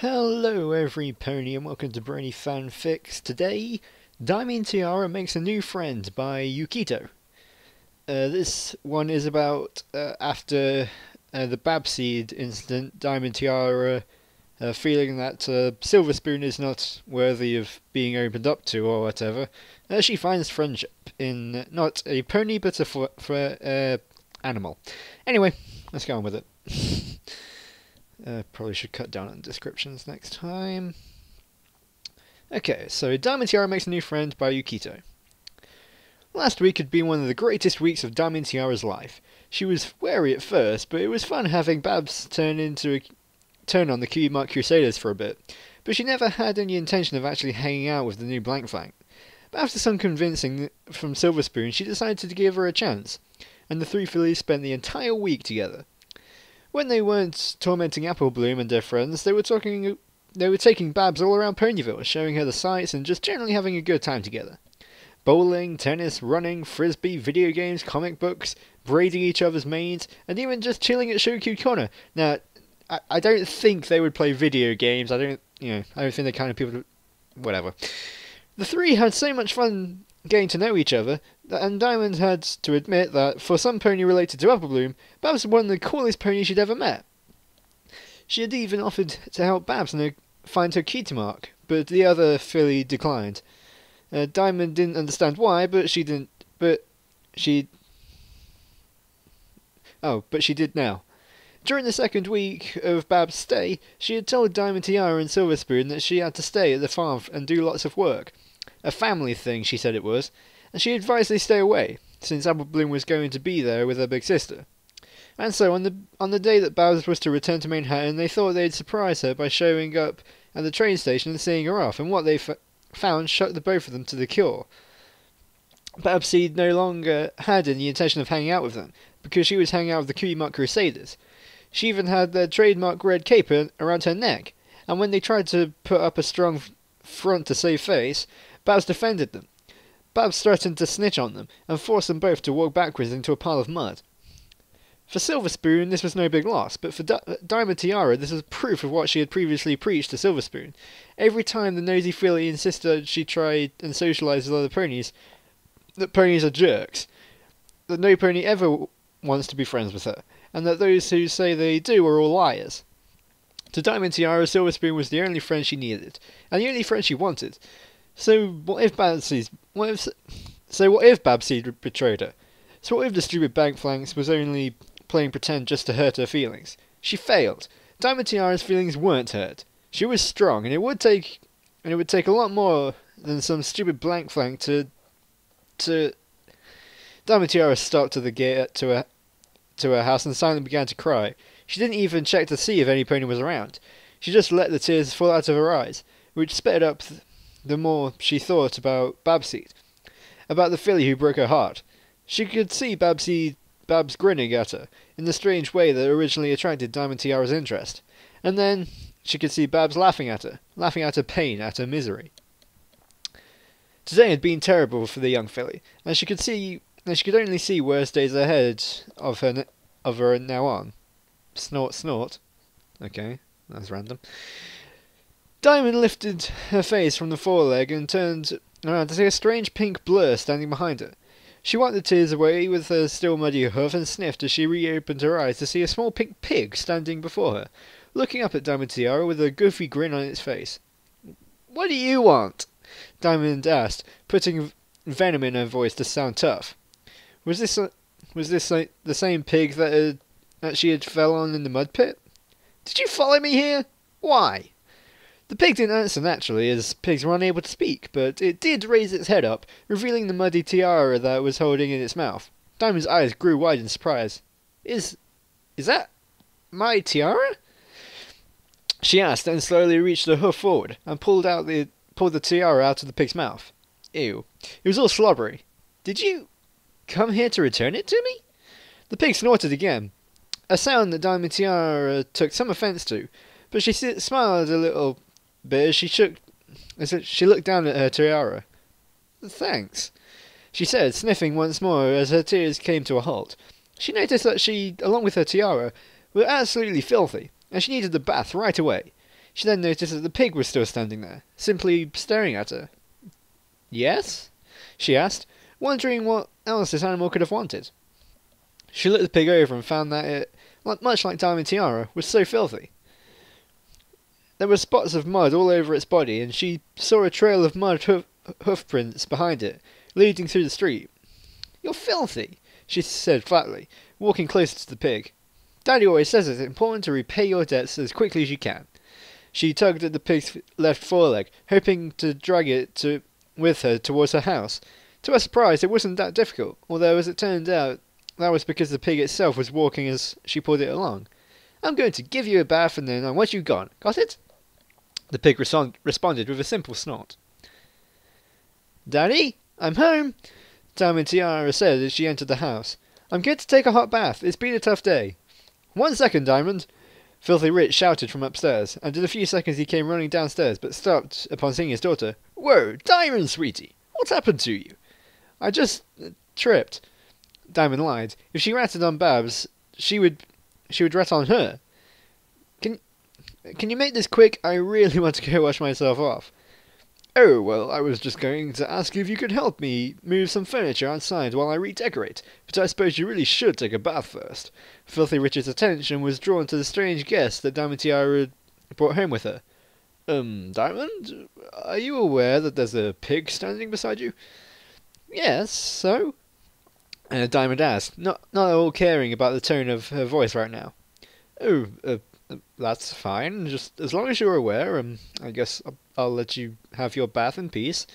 Hello every pony and welcome to Brony FanFics. Today, Tiara makes a new friend by Yukito. This one is about after the Bab Seed incident, Tiara feeling that Silver Spoon is not worthy of being opened up to or whatever. She finds friendship in not a pony but a animal. Anyway, let's go on with it. Probably should cut down on descriptions next time. Okay, so Tiara makes a new friend by Yukito. Last week had been one of the greatest weeks of Tiara's life. She was wary at first, but it was fun having Babs turn on the Cutie Crusaders for a bit. But she never had any intention of actually hanging out with the new Blank Flank. But after some convincing from Silver Spoon, she decided to give her a chance, and the three fillies spent the entire week together. When they weren't tormenting Apple Bloom and their friends, they were taking Babs all around Ponyville, showing her the sights and just generally having a good time together. Bowling, tennis, running, frisbee, video games, comic books, braiding each other's manes, and even just chilling at Shokyu Corner. Now, I don't think they would play video games. I don't think they're kind of people whatever. The three had so much fun getting to know each other, and Diamond had to admit that, for some pony related to Apple Bloom, Babs was one of the coolest ponies she'd ever met. She had even offered to help Babs find her cutie mark, but the other filly declined. Diamond didn't understand why, but she did now. During the second week of Bab's stay, she had told Tiara and Silver Spoon that she had to stay at the farm and do lots of work. A family thing, she said it was, and she advised they stay away, since Apple Bloom was going to be there with her big sister. And so, on the day that Babs was to return to Manhattan, they thought they'd surprise her by showing up at the train station and seeing her off, and what they found shocked the both of them to the core. Bab Seed no longer had any intention of hanging out with them, because she was hanging out with the Cutie Crusaders. She even had their trademark red cape around her neck, and when they tried to put up a strong front to save face, Babs defended them. Babs threatened to snitch on them, and forced them both to walk backwards into a pile of mud. For Silver Spoon, this was no big loss, but for Tiara, this was proof of what she had previously preached to Silver Spoon. Every time the nosy filly insisted she try and socialise with other ponies, that ponies are jerks, that no pony ever wants to be friends with her, and that those who say they do are all liars. To Tiara, Silver Spoon was the only friend she needed, and the only friend she wanted. So what if Bab Seed betrayed her? So what if the stupid Bank Flanks was only playing pretend just to hurt her feelings? She failed. Tiara's feelings weren't hurt. She was strong, and it would take a lot more than some stupid Blank Flank to. Tiara stopped at the gate to her house and silently began to cry. She didn't even check to see if any pony was around. She just let the tears fall out of her eyes, which sped up the more she thought about Bab Seed, about the filly who broke her heart. She could see Babs grinning at her, in the strange way that originally attracted Tiara's interest. And then she could see Babs laughing at her pain, at her misery. Today had been terrible for the young filly, and she could only see worse days ahead of her now on. Snort, snort. Okay, that's random. Diamond lifted her face from the foreleg and turned around to see a strange pink blur standing behind her. She wiped the tears away with her still muddy hoof and sniffed as she reopened her eyes to see a small pink pig standing before her, looking up at Tiara with a goofy grin on its face. "What do you want?" Diamond asked, putting venom in her voice to sound tough. Was this the same pig that she had fell on in the mud pit? "Did you follow me here? Why?" The pig didn't answer naturally, as pigs were unable to speak, but it did raise its head up, revealing the muddy tiara that it was holding in its mouth. Diamond's eyes grew wide in surprise. Is that my tiara?" she asked, and slowly reached her hoof forward, and pulled the tiara out of the pig's mouth. Ew. It was all slobbery. "Did you come here to return it to me?" The pig snorted again, a sound that Tiara took some offence to, but she smiled a little bit as she looked down at her tiara. "Thanks," she said, sniffing once more as her tears came to a halt. She noticed that she, along with her tiara, were absolutely filthy, and she needed a bath right away. She then noticed that the pig was still standing there, simply staring at her. "Yes?" she asked, wondering what else this animal could have wanted. She looked the pig over and found that it, much like Diamond Tiara, was so filthy. There were spots of mud all over its body, and she saw a trail of mud hoof prints behind it, leading through the street. "You're filthy," she said flatly, walking closer to the pig. "Daddy always says it's important to repay your debts as quickly as you can." She tugged at the pig's left foreleg, hoping to drag it with her towards her house. To her surprise, it wasn't that difficult, although as it turned out, that was because the pig itself was walking as she pulled it along. "I'm going to give you a bath and then I want you gone. Got it?" The pig responded with a simple snort. "Daddy, I'm home," Diamond Tiara said as she entered the house. "I'm going to take a hot bath. It's been a tough day." "1 second, Diamond," Filthy Rich shouted from upstairs, and in a few seconds he came running downstairs, but stopped upon seeing his daughter. "Whoa, Diamond, sweetie, what's happened to you?" "I just tripped." Diamond lied. If she ratted on Babs, she would rat on her. Can you make this quick? I really want to go wash myself off." "Oh, well, I was just going to ask if you could help me move some furniture outside while I redecorate, but I suppose you really should take a bath first." Filthy Rich's attention was drawn to the strange guest that Diamond Tiara had brought home with her. Diamond, are you aware that there's a pig standing beside you?" "Yes, so?" Diamond asked, not at all caring about the tone of her voice right now. "Oh, that's fine. Just as long as you're aware, I guess I'll let you have your bath in peace."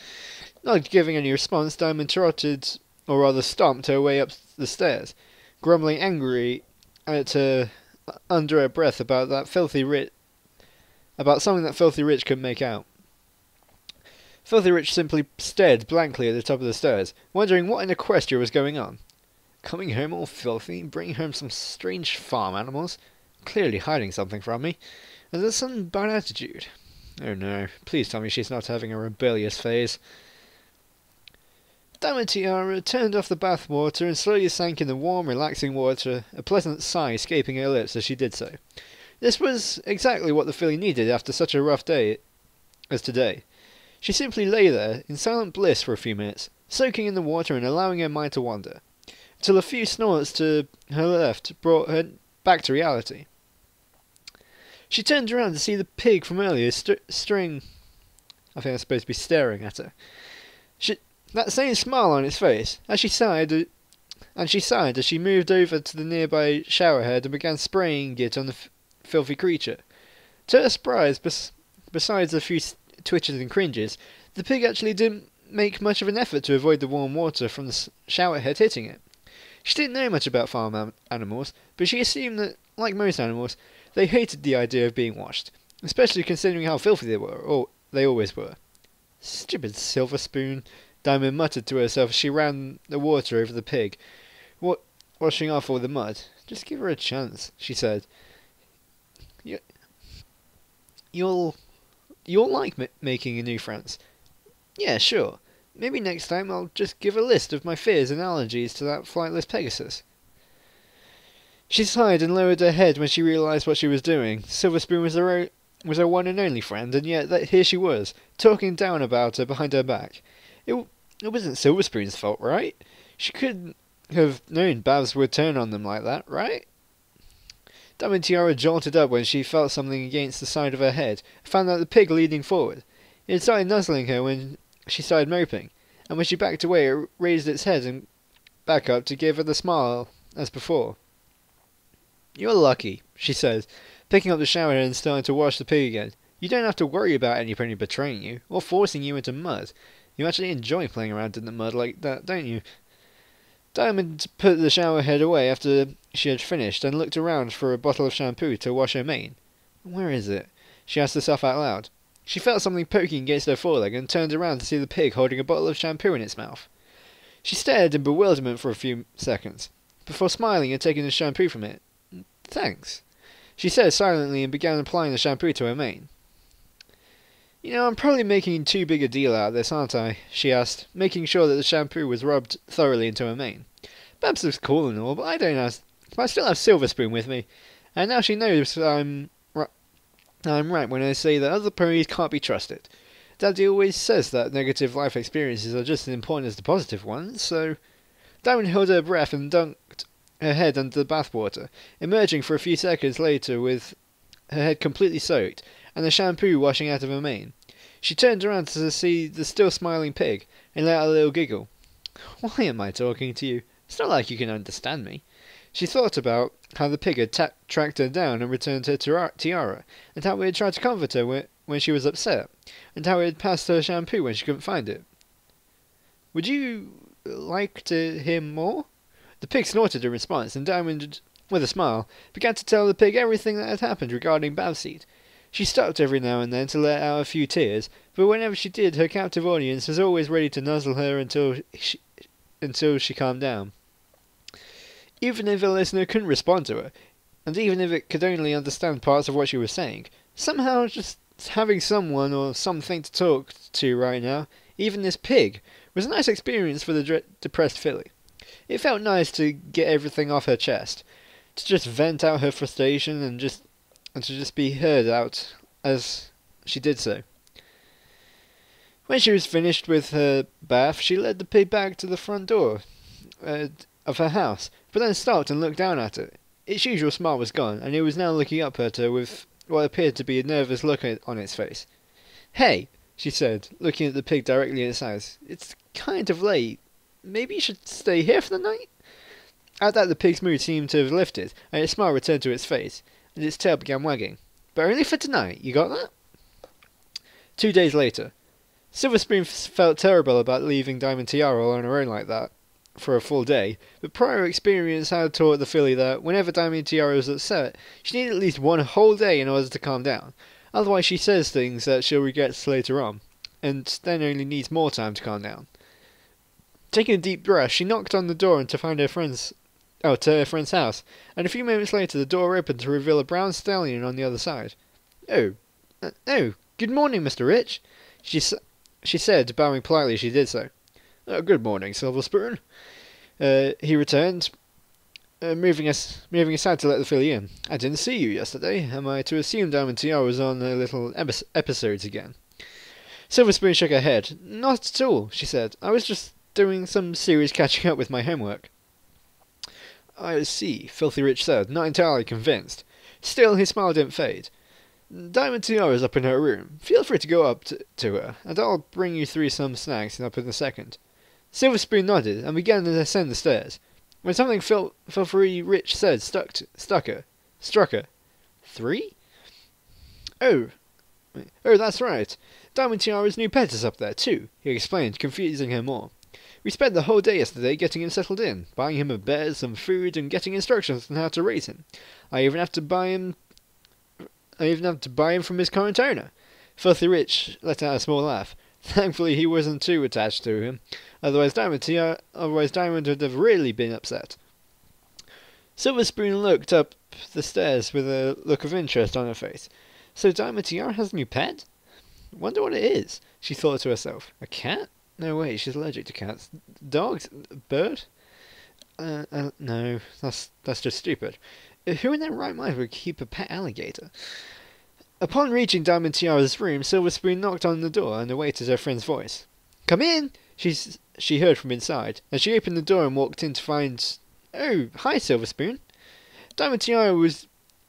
Not giving any response, Diamond trotted, or rather stomped her way up the stairs, grumbling angry at her under her breath about something that Filthy Rich couldn't make out. Filthy Rich simply stared blankly at the top of the stairs, wondering what in Equestria was going on. Coming home all filthy, bringing home some strange farm animals, clearly hiding something from me, and there's some bad attitude. Oh no, please tell me she's not having a rebellious phase. Diamond Tiara turned off the bath water and slowly sank in the warm, relaxing water, a pleasant sigh escaping her lips as she did so. This was exactly what the filly needed after such a rough day as today. She simply lay there, in silent bliss for a few minutes, soaking in the water and allowing her mind to wander, until a few snorts to her left brought her back to reality. She turned around to see the pig from earlier I think I'm supposed to be staring at her. That same smile on its face, as she sighed as she moved over to the nearby showerhead and began spraying it on the filthy creature. To her surprise, besides a few twitches and cringes, the pig actually didn't make much of an effort to avoid the warm water from the showerhead hitting it. She didn't know much about farm animals, but she assumed that, like most animals, they hated the idea of being washed, especially considering how filthy they were, or they always were. "Stupid silver spoon," Diamond muttered to herself as she ran the water over the pig, washing off all the mud. "Just give her a chance," she said. You'll like making new friends." "Yeah, sure. Maybe next time I'll just give a list of my fears and allergies to that flightless Pegasus." She sighed and lowered her head when she realised what she was doing. Silver Spoon was her one and only friend, and yet here she was, talking down about her behind her back. It wasn't Silver Spoon's fault, right? She couldn't have known Babs would turn on them like that, right? Diamond Tiara jolted up when she felt something against the side of her head, and found out the pig leaning forward. It had started nuzzling her when she started moping, and when she backed away it raised its head and back up to give her the smile as before. "You're lucky," she said, picking up the shower head and starting to wash the pig again. "You don't have to worry about anybody betraying you, or forcing you into mud. You actually enjoy playing around in the mud like that, don't you?" Diamond put the shower head away after she had finished and looked around for a bottle of shampoo to wash her mane. "Where is it?" she asked herself out loud. She felt something poking against her foreleg and turned around to see the pig holding a bottle of shampoo in its mouth. She stared in bewilderment for a few seconds, before smiling and taking the shampoo from it. "Thanks," she said silently and began applying the shampoo to her mane. I'm probably making too big a deal out of this, aren't I?" she asked, making sure that the shampoo was rubbed thoroughly into her mane. "Babs looks cool and all, but I still have Silver Spoon with me, and now she knows I'm I'm right when I say that other ponies can't be trusted. Daddy always says that negative life experiences are just as important as the positive ones, so... Diamond held her breath and dunked her head under the bathwater, emerging for a few seconds later with her head completely soaked, and the shampoo washing out of her mane. She turned around to see the still smiling pig, and let out a little giggle. Why am I talking to you? It's not like you can understand me. She thought about how the pig had tracked her down and returned her tiara, and how he had tried to comfort her when she was upset, and how he had passed her shampoo when she couldn't find it. Would you like to hear more? The pig snorted in response, and Diamond, with a smile, began to tell the pig everything that had happened regarding Bab Seed. She stopped every now and then to let out a few tears, but whenever she did, her captive audience was always ready to nuzzle her until she calmed down. Even if a listener couldn't respond to her, and even if it could only understand parts of what she was saying, somehow just having someone or something to talk to right now, even this pig, was a nice experience for the depressed filly. It felt nice to get everything off her chest, to just vent out her frustration and to just be heard out as she did so. When she was finished with her bath, she led the pig back to the front door of her house, but then stopped and looked down at it. Its usual smile was gone, and it was now looking up at her with what appeared to be a nervous look on its face. Hey, she said, looking at the pig directly in its eyes. It's kind of late. Maybe you should stay here for the night? At that, the pig's mood seemed to have lifted, and its smile returned to its face, and its tail began wagging. But only for tonight, you got that? 2 days later. Silver Spoon felt terrible about leaving Diamond Tiara on her own like that for a full day, but prior experience had taught the filly that whenever Diamond Tiara was upset, she needed at least one whole day in order to calm down. Otherwise she says things that she'll regret later on, and then only needs more time to calm down. Taking a deep breath, she knocked on the door to find her friend's house, and a few moments later the door opened to reveal a brown stallion on the other side. Oh, good morning, Mr. Rich, she said, bowing politely as she did so. Good morning, Silver Spoon, he returned, moving aside to let the filly in. I didn't see you yesterday. Am I to assume Diamond Tiara was on her little episodes again? Silver Spoon shook her head. Not at all, she said. I was just doing some serious catching up with my homework. I see, Filthy Rich said, not entirely convinced. Still, his smile didn't fade. Diamond Tiara's up in her room. Feel free to go up to her, and I'll bring you through some snacks up in a second. Silver Spoon nodded and began to ascend the stairs, when something Filthy Rich said struck her. 3? Oh, that's right. Diamond Tiara's new pet is up there too, he explained, confusing her more. We spent the whole day yesterday getting him settled in, buying him a bed, some food, and getting instructions on how to raise him. I even have to buy him from his current owner. Filthy Rich let out a small laugh. Thankfully he wasn't too attached to him, otherwise Diamond would have really been upset. Silver Spoon looked up the stairs with a look of interest on her face. So Diamond Tiara has a new pet? Wonder what it is, she thought to herself. A cat? No way, she's allergic to cats. Dogs? Bird? No, that's just stupid. Who in their right mind would keep a pet alligator? Upon reaching Diamond Tiara's room, Silver Spoon knocked on the door and awaited her friend's voice. Come in, she heard from inside, and she opened the door and walked in to find... Oh, hi, Silver Spoon. Diamond Tiara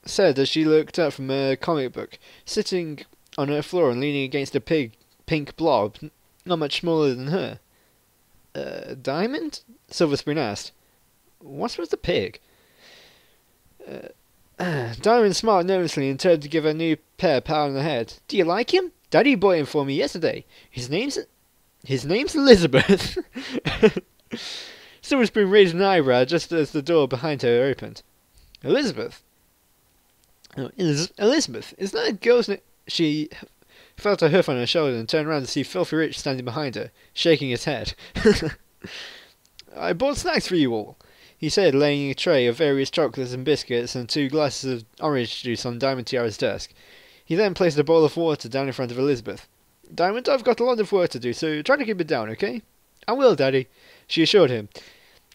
said as she looked up from a comic book, sitting on her floor and leaning against a pink blob, not much smaller than her. Diamond? Silver Spoon asked. What's with the pig? Diamond smiled nervously and turned to give her new pet a pat on the head. Do you like him? Daddy bought him for me yesterday. His name's Elizabeth. Silver Spoon raised an eyebrow just as the door behind her opened. Elizabeth? Oh, Elizabeth? Is that a girl's name? She felt a hoof on her shoulder and turned around to see Filthy Rich standing behind her, shaking his head. I bought snacks for you all, he said, laying a tray of various chocolates and biscuits and 2 glasses of orange juice on Diamond Tiara's desk. He then placed a bowl of water down in front of Elizabeth. Diamond, I've got a lot of work to do, so try to keep it down, okay? I will, Daddy, she assured him.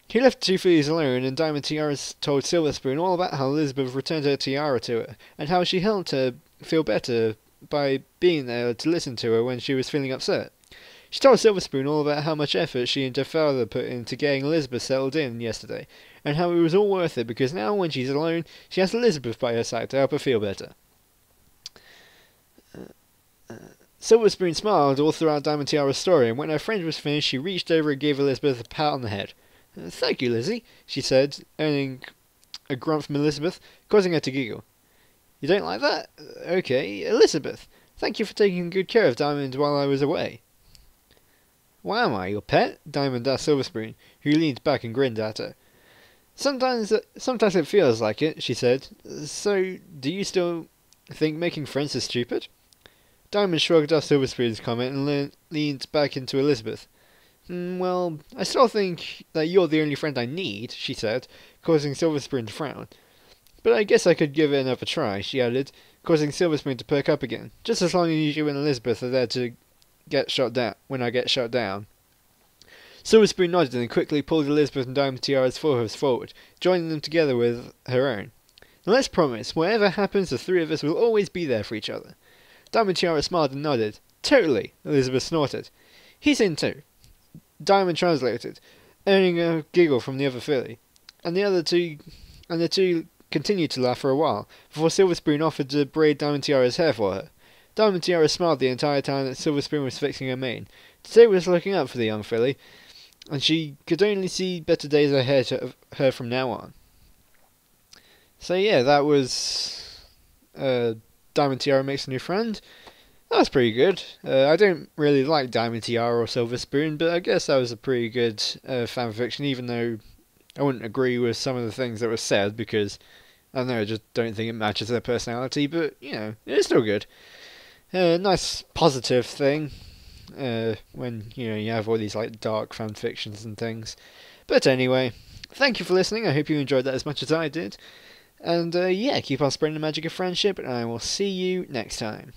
He left the 2 fillies alone, and Diamond Tiara told Silver Spoon all about how Elizabeth returned her tiara to her, and how she helped her feel better by being there to listen to her when she was feeling upset. She told Silver Spoon all about how much effort she and her father put into getting Elizabeth settled in yesterday, and how it was all worth it because now when she's alone, she has Elizabeth by her side to help her feel better. Silver Spoon smiled all throughout Diamond Tiara's story, and when her friend was finished, she reached over and gave Elizabeth a pat on the head. "Thank you, Lizzie," she said, earning a grunt from Elizabeth, causing her to giggle. "You don't like that? Okay, Elizabeth, thank you for taking good care of Diamond while I was away." "Why am I, your pet?" Diamond asked Silver Spoon, who leaned back and grinned at her. Sometimes it feels like it," she said. "So, do you still think making friends is stupid?" Diamond shrugged off Silver Spoon's comment and leaned back into Elizabeth. "Well, I still think that you're the only friend I need," she said, causing Silver Spoon to frown. "But I guess I could give it another try," she added, causing Silver Spoon to perk up again, "just as long as you and Elizabeth are there to get shot down when I get shot down." Silver Spoon nodded and quickly pulled Elizabeth and Diamond Tiara's foreheads forward, joining them together with her own. "Now let's promise, whatever happens, the three of us will always be there for each other." Diamond Tiara smiled and nodded. "Totally," Elizabeth snorted. "He's in too," Diamond translated, earning a giggle from the other filly, and the two continued to laugh for a while, before Silver Spoon offered to braid Diamond Tiara's hair for her. Diamond Tiara smiled the entire time that Silver Spoon was fixing her mane. Today was looking up for the young filly, and she could only see better days ahead of her from now on. So yeah, that was Diamond Tiara Makes a New Friend. That was pretty good. I don't really like Diamond Tiara or Silver Spoon, but I guess that was a pretty good fanfiction, even though I wouldn't agree with some of the things that were said, because, I don't know, I just don't think it matches their personality, but, you know, it's still good. Nice positive thing, when, you know, you have all these, like, dark fanfictions and things. But anyway, thank you for listening. I hope you enjoyed that as much as I did. And, yeah, keep on spreading the magic of friendship, and I will see you next time.